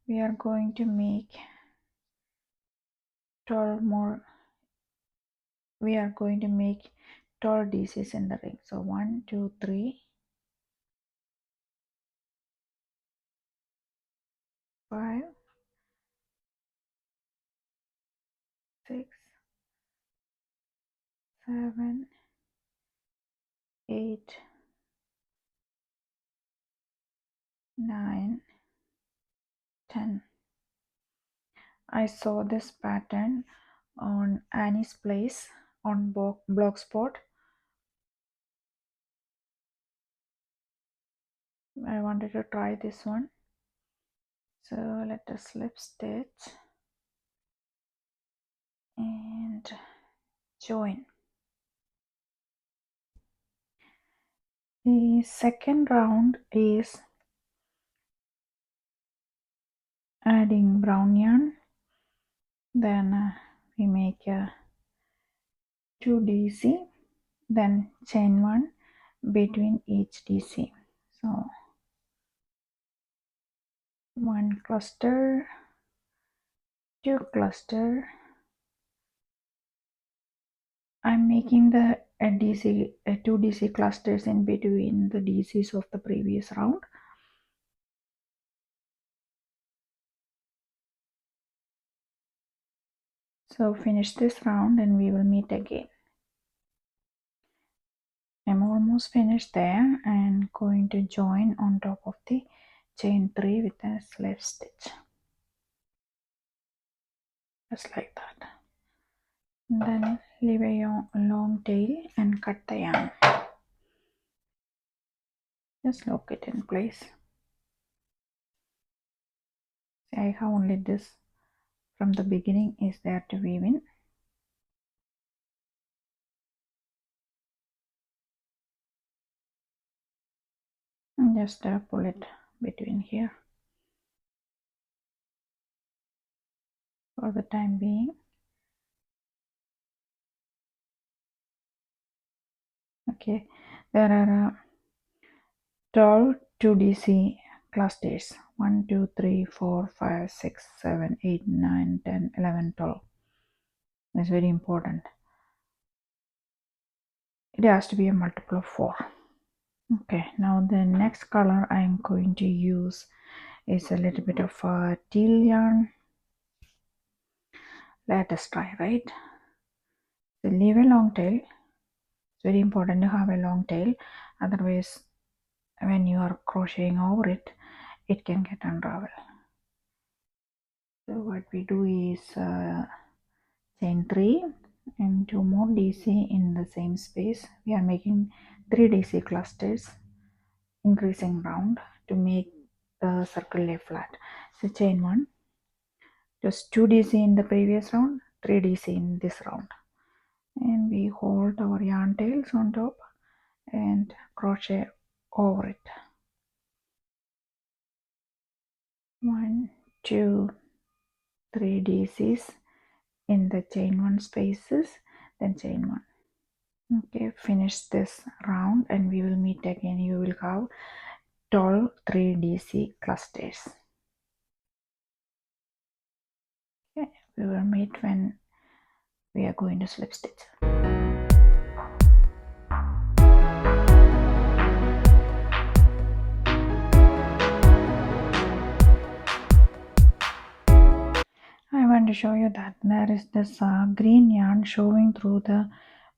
we are going to make 12 more. We are going to make 12 DCs in the ring. So 1 2 3 5 6 7 8 9 10. I saw this pattern on Annie's Place on Blogspot. I wanted to try this one. So let us slip stitch and join. The second round is adding brown yarn. Then we make a 2 DC, then chain 1 between each DC. So 1 cluster, 2 cluster. I'm making the DC 2 DC clusters in between the DCs of the previous round. So finish this round and we will meet again. I'm almost finished there and going to join on top of the chain 3 with a slip stitch, just like that. And then leave a long tail and cut the yarn. Just lock it in place. See, I have only this from the beginning is there to weave in. And just pull it between here for the time being. Okay, there are 12 2DC clusters. 1 2 3 4 5 6 7 8 9 10 11 12. It's very important. It has to be a multiple of 4. Okay, now the next color I am going to use is a little bit of teal yarn. Let us try, right? So leave a long tail. It's very important to have a long tail, otherwise when you are crocheting over it, it can get unraveled. So what we do is chain 3 and 2 more DC in the same space. We are making 3 DC clusters, increasing round to make the circle lay flat. So chain 1, just 2 DC in the previous round, 3 DC in this round, and we hold our yarn tails on top and crochet over it. 1 2 3 DCs in the chain 1 spaces, then chain 1. Okay, finish this round and we will meet again. You will have 12 3 DC clusters. Okay, we will meet when we are going to slip stitch. I want to show you that there is this green yarn showing through the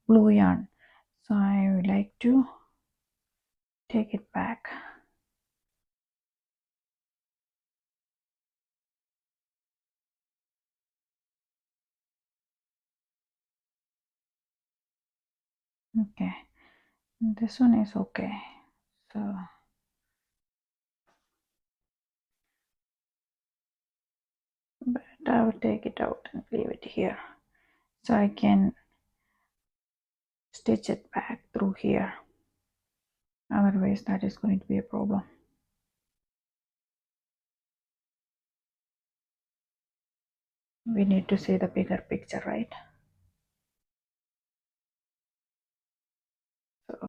blue yarn. So I would like to take it back. Okay, this one is okay. So but I will take it out and leave it here so I can stitch it back through here. Otherwise that is going to be a problem. We need to see the bigger picture, right? So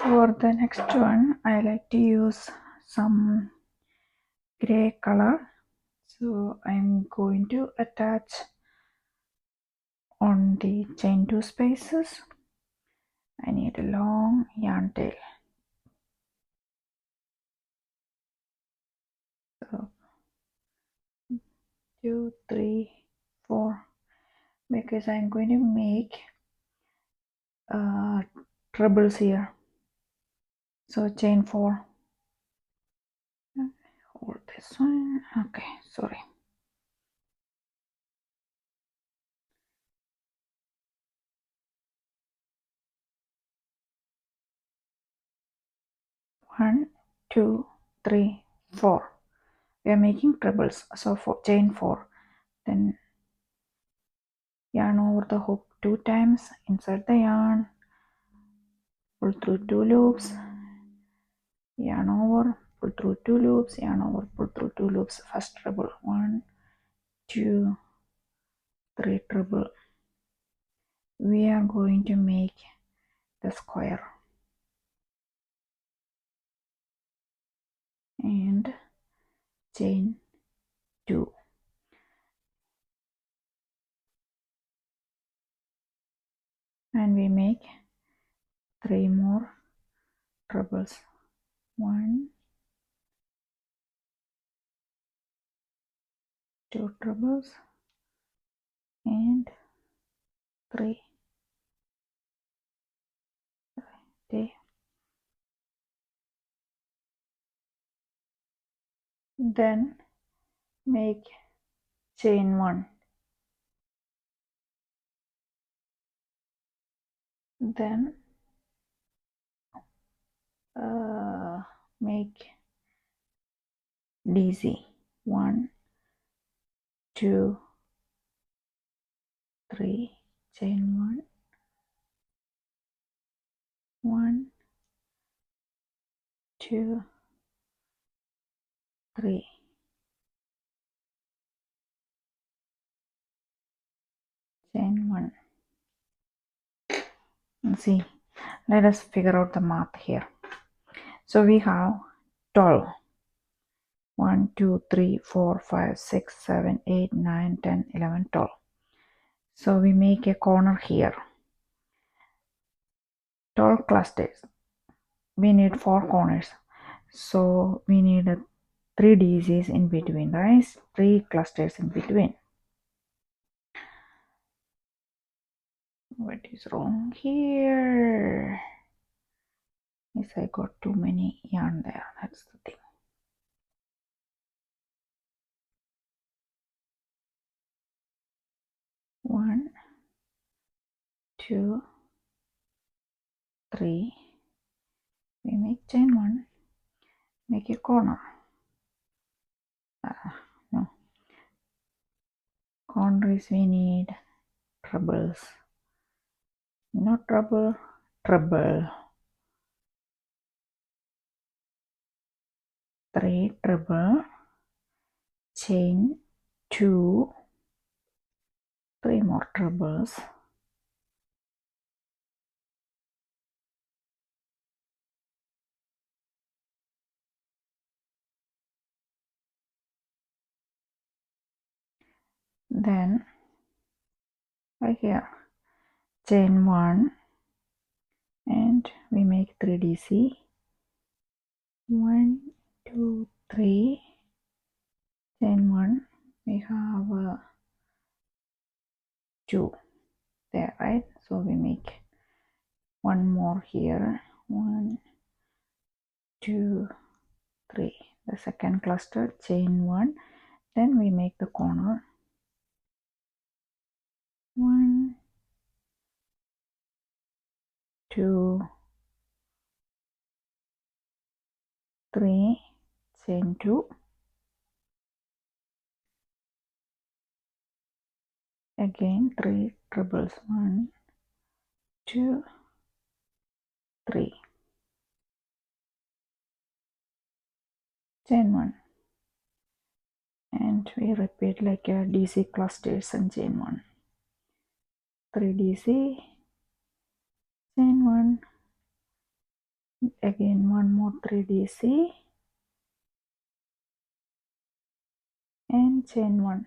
For the next one, I like to use some gray color. So I'm going to attach on the chain 2 spaces. I need a long yarn tail. So 2, 3, 4, because I'm going to make trebles here. So chain 4. Hold this one. Okay, sorry. One, 2, 3, 4. We are making trebles. So for chain 4. Then yarn over the hook 2 times, insert the yarn, pull through 2 loops, yarn over, pull through 2 loops, yarn over, pull through 2 loops. First treble. 1, 2, 3 treble. We are going to make the square and chain 2. And we make 3 more trebles. 1, 2 trebles and 3. Okay. Then make chain 1. Then make DC. 1, 2, 3, chain 1, 1, 2, 3, chain 1. See, let us figure out the math here. So we have 12. 1, 2, 3, 4, 5, 6, 7, 8, 9, 10, 11, 12. So we make a corner here. 12 clusters. We need 4 corners. So we need 3 DCs in between, right? 3 clusters in between. What is wrong here? Yes, I got too many yarn there. That's the thing. One, 2, 3. We make chain 1. Make a corner. No. Corners we need trebles. Not treble, treble. 3 treble. Chain 2. 3 more trebles. Then right here, chain 1 and we make 3 DC. 1, 2, 3, chain 1. We have 2 there, right? So we make one more here. 1, 2, 3. The second cluster, chain 1. Then we make the corner. 1, 2, 3, chain 2. Again 3 trebles. 1, 2, 3. Chain 1. And we repeat like a DC clusters and chain 1. 3 DC, chain 1, Again one more 3DC and chain 1.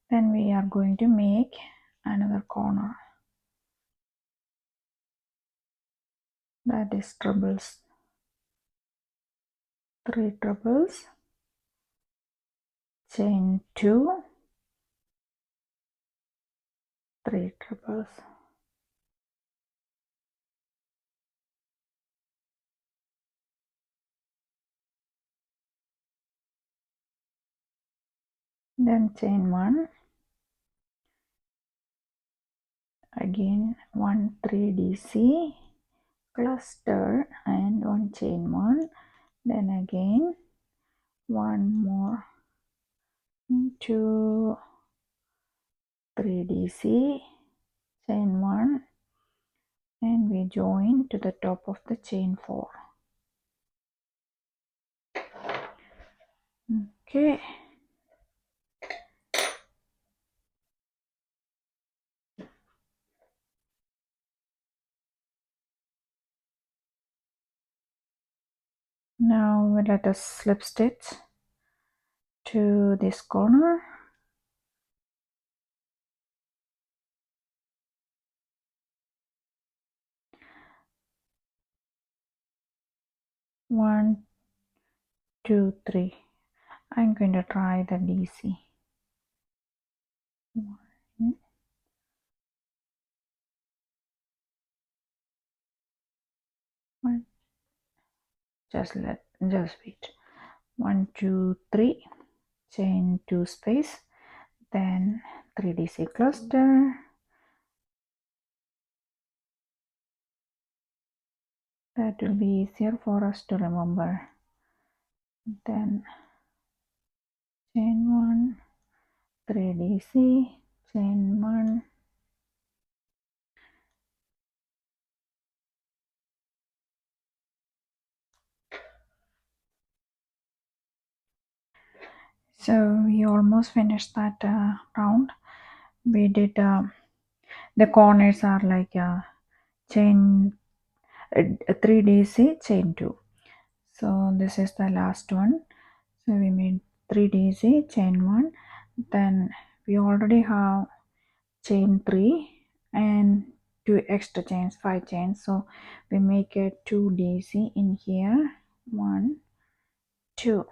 Then we are going to make another corner, that is trebles, 3 trebles, chain 2, 3 trebles, then chain 1, again 1 3DC cluster and 1 chain 1, then again one more 2 3DC chain 1, and we join to the top of the chain 4. Okay, now let us slip stitch to this corner. One, two, three. I'm going to try the DC. One. Just wait. 1 2 3, chain 2 space, then 3DC cluster, that will be easier for us to remember. Then chain 1, 3DC, chain 1, so we almost finished that round. We did the corners are like chain 3DC chain 2. So this is the last one. So we made 3DC chain 1, then we already have chain 3 and 2 extra chains, 5 chains, so we make a 2DC in here, 1 2,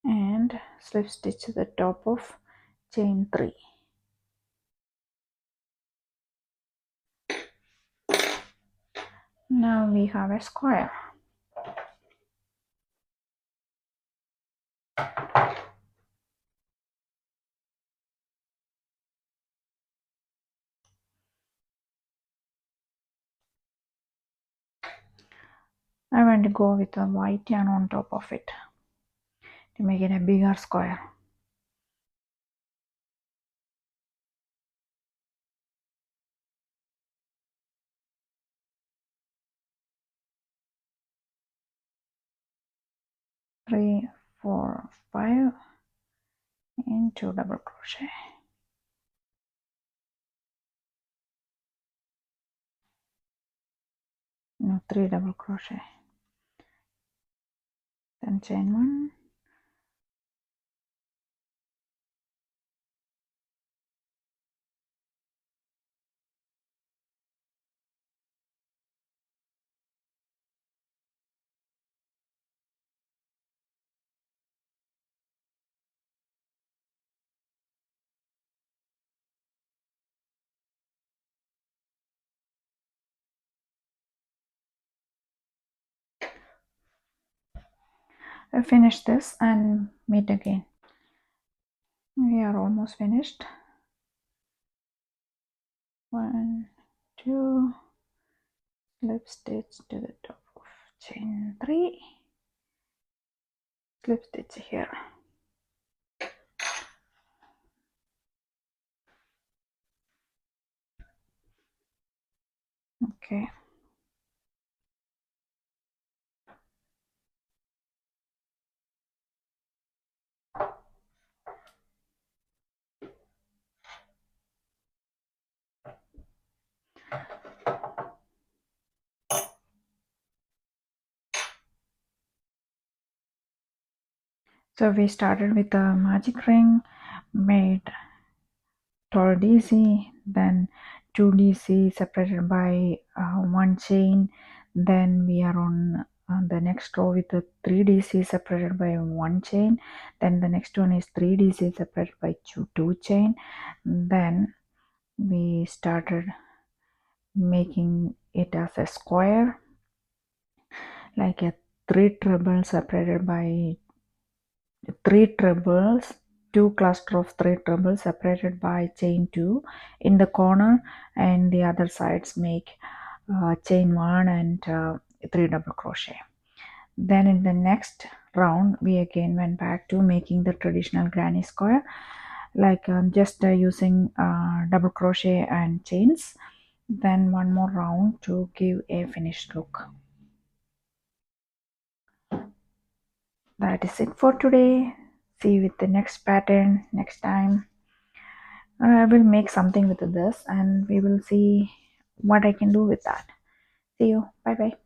and slip stitch to the top of chain 3. Now we have a square. I want to go with a white yarn on top of it to make it a bigger square. Three, 4, 5, and 2 double crochet. No, 3 double crochet, then chain 1, finish this and meet again. We are almost finished. 1 2, slip stitch to the top of chain 3, slip stitch here. Okay, So we started with a magic ring, made 12 DC, then 2 DC separated by one chain. Then we are on the next row with the 3 DC separated by one chain. Then the next one is 3 DC separated by two chain. Then we started making it as a square, like a 3 treble separated by 3 trebles, 2 cluster of 3 trebles separated by chain 2 in the corner, and the other sides make chain 1 and 3 double crochet. Then in the next round we again went back to making the traditional granny square, like just using double crochet and chains. Then one more round to give a finished look. That is it for today. See you with the next pattern next time. I will make something with this and we will see what I can do with that. See you. Bye bye.